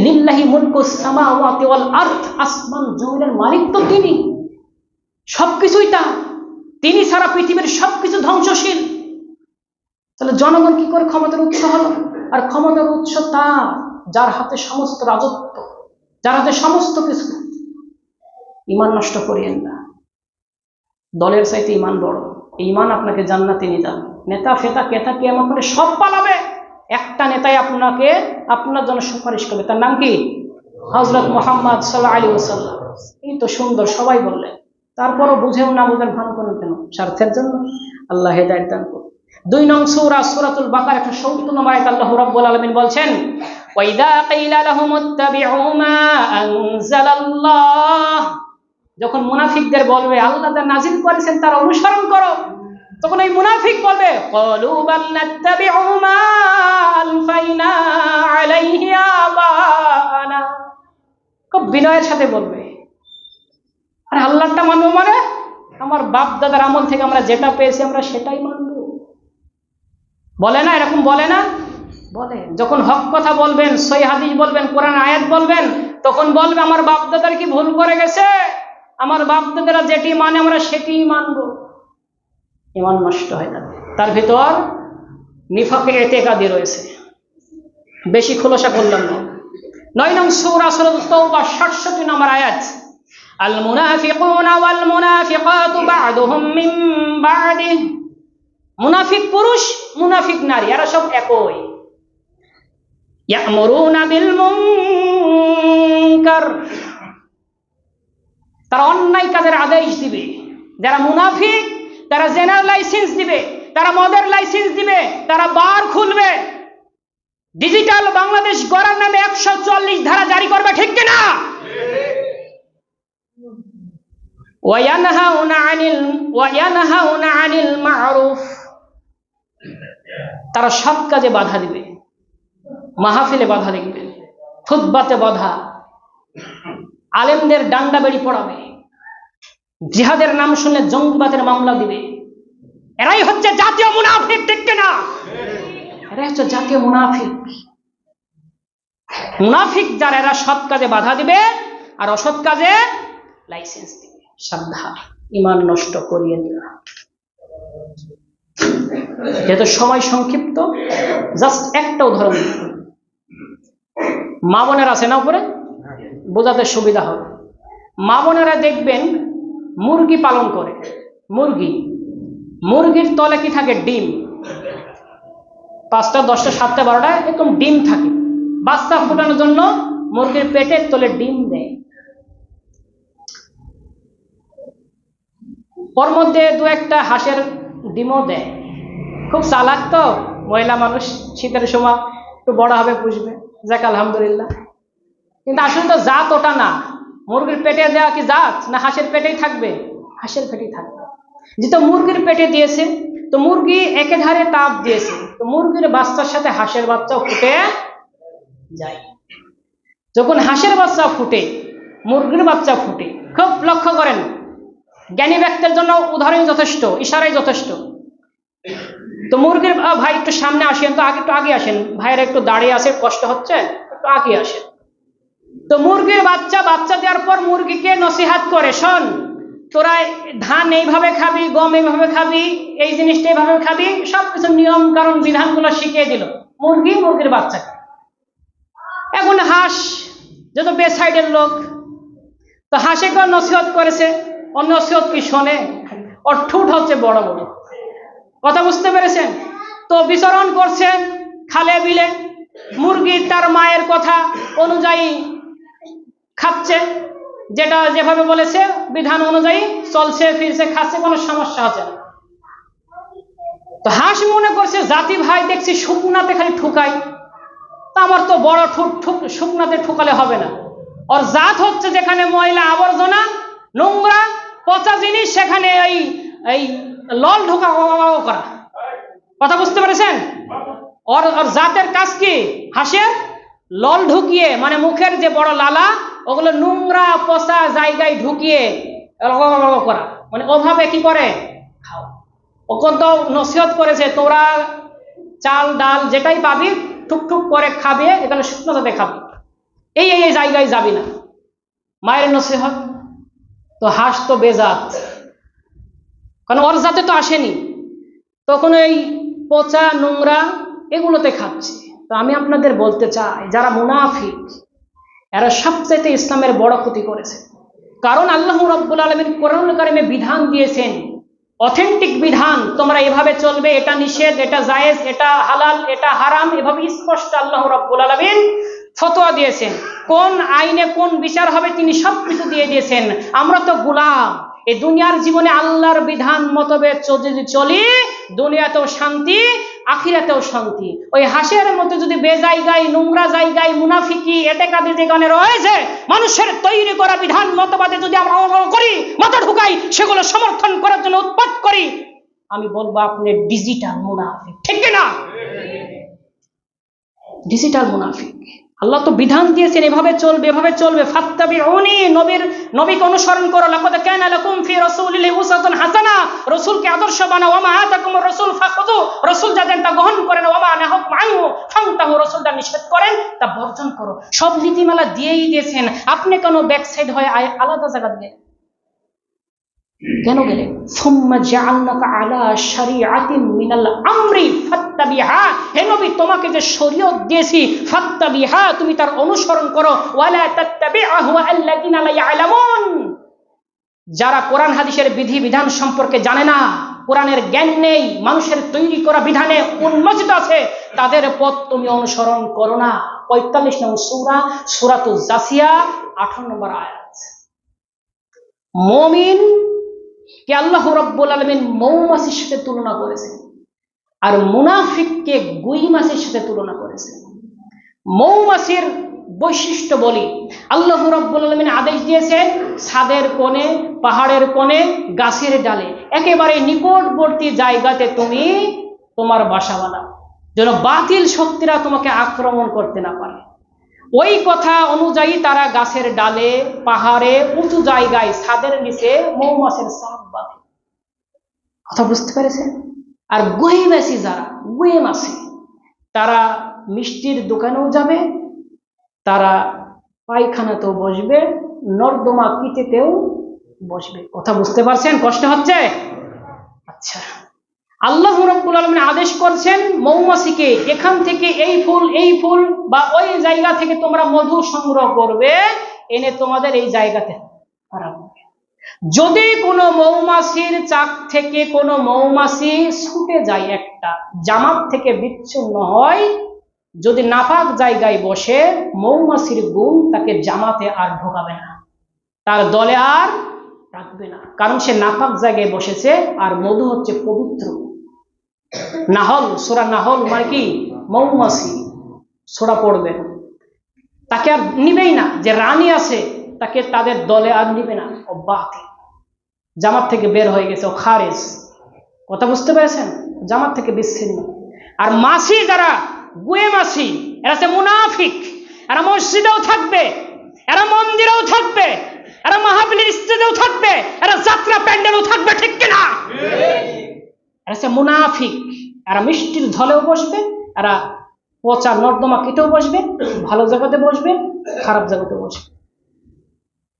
লিল্লাহি মুলকুস সামাওয়াতি ওয়াল আরদ, আসমান জমিনের মালিক তো তিনি, সবকিছুই তার। তিনি ছাড়া পৃথিবীর সবকিছু ধ্বংসশীল। তাহলে জনগণ কি করে ক্ষমতার উৎস হলো? আর ক্ষমতার উৎস তার, যার হাতে সমস্ত রাজত্ব, যার হাতে সমস্ত কিছু। ঈমান নষ্ট করিয়েন না। দলের চাইতে ঈমান বড়। ঈমান আপনাকে জান্নাতে নিয়ে যাবে। নেতা ফেতা কেতা কিয়ামত করে সব পালাবে, একটা নেতাই আপনাকে, আপনার জন্য সুপারিশ করবে। তার নাম কি? হযরত মুহাম্মদ সাল্লাল্লাহু আলাইহি ওয়াসাল্লাম। এই তো সুন্দর, সবাই বললেন। তারপরও বুঝেও না বুঝেন ভান করেন কেন? স্বার্থের জন্য। আল্লাহ হেদায়েত দান করুন। 2 নং সূরা সূরাতুল বাকারা 170 নম্বর আয়াতে আল্লাহ রাব্বুল আলামিন বলছেন, ওয়াইদা কিলা লাহুমুত্তাবিউ মা আনজালাল্লাহ, যখন মুনাফিকদের বলবে আল্লাহ যা নাজিল করেছেন তার অনুসরণ করো, তখন এই মুনাফিক বলবে ক্বালু বাল নাত্তাবিউ মা আলফাইনা আলাইহি আবানা, খুব বিনয়ের সাথে বলবে, আর আল্লাহটা মানবো মানে আমার বাপ দাদার আমল থেকে আমরা যেটা পেয়েছি আমরা সেটাই মানবো। বলে না? এরকম বলে না? বলে। যখন হক কথা বলবেন, সহিহ হাদিস বলবেন, কোরআন আয়াত বলবেন, তখন বলবে আমার বাপদাদার কি ভুল করে গেছে, আমার বাপদাদারা যেটি মানে আমরা সেটি মানবো। ঈমান নষ্ট হয়ে যাবে। তার ভিতর নিফাকে এতেকাদি রয়েছে। বেশি খোলাসা করলাম না। 9 নং সূরা সূরা তাওবা 67 নম্বর আয়াত, আল মুনাফিকুনা ওয়াল মুনাফিকাতু বা'দুহুম মিন বা'দি, মুনাফিক পুরুষ মুনাফিক নারী এরা সব একই। ইয়া'মুরুনা বিল মুনকার, তারা অন্যায় কাজের আদেশ দিবে। যারা মুনাফিক তারা জেনার লাইসেন্স দিবে, তারা মদের লাইসেন্স দিবে, তারা বার খুলবে, ডিজিটাল বাংলাদেশ গড়ার নামে 144 ধারা জারি করবে, ঠিক কিনা? ওয়ায়ানহাউনা আনিল মা'রুফ, তারা সৎ কাজে বাধা দিবে, মাহফিলে বাধা দিবে, খুতবাতে বাধা, আলেমদের ডান্ডা বেড়ি পড়াবে, জিহাদের নাম শুনলে জঙ্গিবাদের মামলা দিবে। এরাই হচ্ছে জাতীয় মুনাফিক, ঠিক কিনা? এরাই হচ্ছে জাতীয় মুনাফিক। মুনাফিক যারা, এরা সৎ কাজে বাধা দিবে আর অসৎ কাজে লাইসেন্স দিবে। সাবধান, ঈমান নষ্ট করিয়ে দিবে। যেহেতু সময় সংক্ষিপ্ত, জাস্ট একটা উদাহরণ। মা বোনেরা আছে না উপরে, বোঝাতে সুবিধা হবে। মা বোনেরা দেখবেন মুরগি পালন করে, মুরগির তলে কি থাকে? ডিম। 5টা 10টা 7টা 12টা এরকম ডিম থাকে। বাচ্চা ফোটানোর জন্য মুরগির পেটের তলে ডিম দেয়। ওর মধ্যে 2-1টা হাঁসের ডিমও দেয়। খুব চালাক তো মহিলা মানুষ, শীতের সময় একটু বড় হবে পুষবে, যাক আলহামদুলিল্লাহ। কিন্তু আসলে তো জাত ওটা না। মুরগির পেটে দেওয়া কি জাত না হাঁসের পেটেই থাকবে? হাঁসের পেটেই থাকবে। যেহেতু মুরগির পেটে দিয়েছে, তো মুরগি একেধারে তাপ দিয়েছে, তো মুরগির বাচ্চার সাথে হাঁসের বাচ্চাও ফুটে যায়। যখন হাঁসের বাচ্চা ফুটে, মুরগির বাচ্চা ফুটে, খুব লক্ষ্য করেন। জ্ঞানী ব্যক্তির জন্য উদাহরণ যথেষ্ট, ইশারাই যথেষ্ট। তো মুরগির ভাই একটু সামনে আসেন তো, একটু আগে আসেন, ভাইয়ের একটু দাঁড়িয়ে আসে, কষ্ট হচ্ছে, একটু আগে আসেন। তো মুরগির বাচ্চা দেওয়ার পর মুরগিকে নসিহাত করে, শোন তোরা ধান এইভাবে খাবি, গম এইভাবে খাবি, এই জিনিসটা এইভাবে খাবি, সবকিছু নিয়ম কারণ বিধানগুলো শিখিয়ে দিল মুরগির বাচ্চাকে। এখন হাঁস যেহেতু বে সাইডের লোক, তো হাঁসে কেউ নসিহত করেছে, ও নসিহত কি শোনে? ওর ঠুট হচ্ছে বড় বড়। কথা বুঝতে পেরেছেন? তো বিচরণ করছে খালে বিলে, মুরগি তার মায়ের কথা অনুযায়ী খাচ্ছে, যেটা যেভাবে বলেছে বিধান অনুযায়ী চলছে, ফিরছে, খাচ্ছে, কোনো সমস্যা হচ্ছে না। তো হাঁস মনে করছে জাতি ভাই দেখছি শুকনাতে খালি ঠুকাই, তা আমার তো বড় ঠুক শুকনাতে ঠুকালে হবে না। ওর জাত হচ্ছে যেখানে ময়লা আবর্জনা নোংরা পচা জিনিস, সেখানে এই লল ঢোকা করা। কথা বুঝতে পেরেছেন? ওর জাতের কাজ কি? হাঁসের লল ঢুকিয়ে, মানে মুখের যে বড় লালা, ওগুলো নোংরা পচা জায়গায় ঢুকিয়ে করা, মানে ওভাবে কি করে খাও। ওকে তো নসিহত করেছে তোরা চাল ডাল যেটাই পাবি টুকটুক করে খাবে, এখানে শুকনো যাতে খাবি, এই জায়গায় যাবি না, মায়ের নসিহত। তো হাঁস তো বেজাত, কারণ ওর জাতে তো আসেনি, তখন এই পচা নোংরা এগুলোতে খাচ্ছে। তো আমি আপনাদের বলতে চাই, যারা মুনাফিক এরা সবচেয়ে ইসলামের বড় ক্ষতি করেছে। কারণ আল্লাহ রাব্বুল আলামিন কোরআনুল কারীমে বিধান দিয়েছেন, অথেন্টিক বিধান, তোমরা এভাবে চলবে, এটা নিষেধ, এটা জায়েজ, এটা হালাল, এটা হারাম, এভাবে স্পষ্ট আল্লাহ রাব্বুল আলামিন ফতোয়া দিয়েছেন। কোন আইনে কোন বিচার হবে তিনি সবকিছু দিয়ে দিয়েছেন। আমরা তো গোলাম। এই দুনিয়ার জীবনে আল্লাহর বিধান মোতাবেক যদি চলি, দুনিয়াতেও শান্তি, আখিরাতেও শান্তি। ওই হাঁসের মতো যদি বেজায়গায় নোংরা জায়গায় মুনাফিকি এতেকাদি যেখানে রয়েছে, মানুষের তৈরি করা বিধান মতবাদে যদি আমরা করি, মাথা ঢুকাই, সেগুলো সমর্থন করার জন্য উৎপাত করি, আমি বলবো আপনি ডিজিটাল মুনাফিক, ঠিক না? ডিজিটাল মুনাফিক। আল্লাহ তো বিধান দিয়েছেন এভাবে চলবে, এভাবে চলবে। ফাত্তাবিউনি, নবীকে অনুসরণ করো। লাকাদ কানা লাকুম ফি রাসূলিল্লাহি উসওয়াতুন হাসানা, রাসূলকে আদর্শ বানাও। ওয়া মা আতাকুমুর রাসূল ফাখুযু, রাসূল যা দেন তা গ্রহণ করেন। ওয়া মা নাহাকুম আনহু ফান্তাহু, রাসূল যা নিষেধ করেন তা বর্জন করো। সব নীতিমালা দিয়েই দিয়েছেন, আপনি কেন ব্যাকসাইড হয়ে আলাদা জায়গা দিলেন? কেন গেলেন? সুম্মা জাআলনাকা আলা শারিআতিন মিনাল আমরি ফাত্তাবিহা, হে নবী তোমাকে যে শরীয়ত দিয়েছি, ফাত্তাবিহা তুমি তার অনুসরণ করো। ওয়ালা তাত্তাবি'হু আল্লাযিনা লা ইয়ালামুন, যারা কোরআন হাদিসের বিধি বিধান সম্পর্কে জানে না, কোরআনের জ্ঞান নেই, মানুষের তৈরি করা বিধানে উন্মোচিত আছে, তাদের পথ তুমি অনুসরণ করো না। ৪৫ নং সূরা, সূরাতুজ জাসিয়া, 18 নম্বর আয়াত। মুমিন কে আল্লাহ রাব্বুল আলামিন মৌমাছির সাথে তুলনা করেছেন, আর মুনাফিককে গুই মাছের সাথে তুলনা করেছেন। মৌমাছির বৈশিষ্ট্য বলি, আল্লাহ রাব্বুল আলামিন আদেশ দিয়েছেন ছাদের কোণে, পাহাড়ের কোণে, গাছের ডালে, একেবারে নিকটবর্তী জায়গাতে তুমি তোমার বাসা বানাও, যেন বাতিল শক্তিরা তোমাকে আক্রমণ করতে না পারে। ওই কথা অনুযায়ী তারা গাছের ডালে, পাহাড়ে, উঁচু জায়গায়, ছাদের নিচে মৌমাছির চাক বাঁধে। কথা বুঝতে পেরেছেন? আর গুই মাছি, যারা গুই মাছি, তারা মিষ্টির দোকানেও যাবে, তারা পায়খানাতেও বসবে, নর্দমা কিতেতেও বসবে। কথা বুঝতে পারছেন? কষ্ট হচ্ছে? আচ্ছা, আল্লাহ রাব্বুল আলামিন আদেশ করছেন মৌমাছিকে এখান থেকে এই ফুল বা ওই জায়গা থেকে তোমরা মধু সংগ্রহ করবে, এনে তোমাদের এই জায়গাতে রাখবে। যদি কোনো মৌমাছির চাক থেকে কোনো মৌমাছি ছুটে যায়, একটা জামাত থেকে বিচ্ছিন্ন হয়, যদি নাপাক জায়গায় বসে, মৌমাছির গুণ তাকে জামাতে আর ঢোকাবে না, তার দলে আর রাখবে না, কারণ সে নাপাক জায়গায় বসেছে। আর মধু হচ্ছে পবিত্র। নাহল, সূরা নাহল মানে কি? মৌমাছি সূরা পড়বেন, তাকে আর নিবেই না। যে রানী আছে তাকে তাদের দলে আর নিবে না, ও বাতিল, জামাত থেকে বের হয়ে গেছে, ও খারেজ। কথা বুঝতে পেরেছেন? জামাত থেকে বিচ্ছিন্ন। আর মাছি যারা গুয়ে মাছি, এরা হচ্ছে মুনাফিক। এরা মসজিদেও থাকবে, এরা মন্দিরেও থাকবে, এরা মাহফিলের স্টেজেও থাকবে, এরা যাত্রা প্যান্ডেলেও থাকবে, ঠিক কিনা? এরা হচ্ছে মুনাফিক। এরা মিষ্টির ঝলেও বসবে, এরা পচা নর্দমা কেটেও বসবে, ভালো জায়গাতে বসবে, খারাপ জায়গাতে বসবে।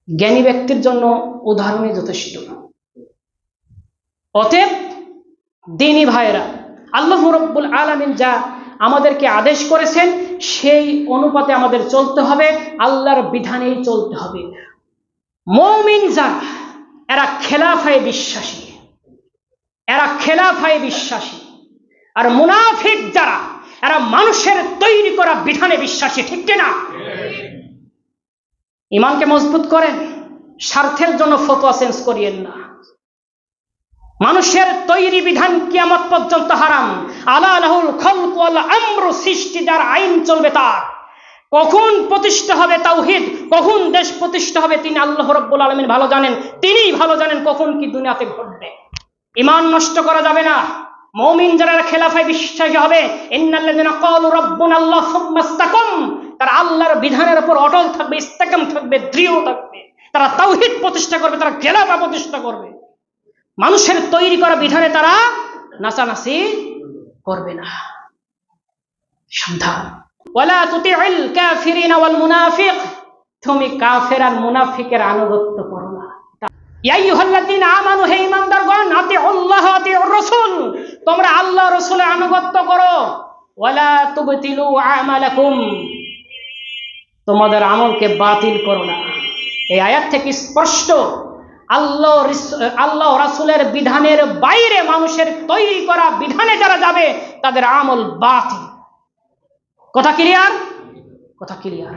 জ্ঞানী ব্যক্তির জন্য উদাহরণই যথেষ্ট। অতএব দ্বীনি ভাইরা, আল্লাহ রাব্বুল আলামিন যা আমাদেরকে আদেশ করেছেন সেই অনুপাতে আমাদের চলতে হবে, আল্লাহর বিধানেই চলতে হবে। মুমিন যারা, এরা খেলাফায় বিশ্বাসী, এরা খেলাফায় বিশ্বাসী। আর মুনাফিক যারা, এরা মানুষের তৈরি করা বিধানে বিশ্বাসী, ঠিক কিনা? ঈমানকে মজবুত করেন, স্বার্থের জন্য ফতোয়া চেঞ্জ করিয়েন না। মানুষের তৈরি বিধান কিয়ামত পর্যন্ত হারাম। আলা লাহুল খালকু ওয়াল আমরু, সৃষ্টি যার, আইন চলবে তার। কখন প্রতিষ্ঠা হবে তাওহীদ, কখন দেশ প্রতিষ্ঠা হবে, তিনি আল্লাহ রাব্বুল আলামিন ভালো জানেন। তিনিই ভালো জানেন কখন কি দুনিয়াতে ঘটবে। ঈমান নষ্ট করা যাবে না। মুমিন যারা খেলাফায় বিশ্বাসী হবে, ইন্নাল্লাযিনা ক্বালু রাব্বুনাল্লাহ সুম্মা ইসতাকাম, তারা আল্লাহর বিধানের উপর অটল থাকবে, ইসতিকাম থাকবে, দৃঢ় থাকবে। তারা তাওহীদ প্রতিষ্ঠা করবে, তারা খেলাফা প্রতিষ্ঠা করবে। মানুষের তৈরি করা বিধানে তারা নাচানাচি করবে না। সাবধান। ওয়ালা তুতিউল কাফিরিনা ওয়াল মুনাফিক, তুমি কাফের আর মুনাফিকের আনুগত্য করো না। ইয়া আইয়ুহাল্লাযীনা আমানু, হে ঈমানদারগণ, আতিউল্লাহ আতিউর রাসূল, তোমরা আল্লাহ রাসূলের আনুগত্য করো। ওয়ালা তুবতিলু আমালাকুম, তোমাদের আমলকে বাতিল করো না। এই আয়াত থেকে স্পষ্ট আল্লাহ রাসূলের বিধানের বাইরে মানুষের তৈরি করা বিধানে যারা যাবে তাদের আমল বাতিল। কথা ক্লিয়ার? কথা ক্লিয়ার।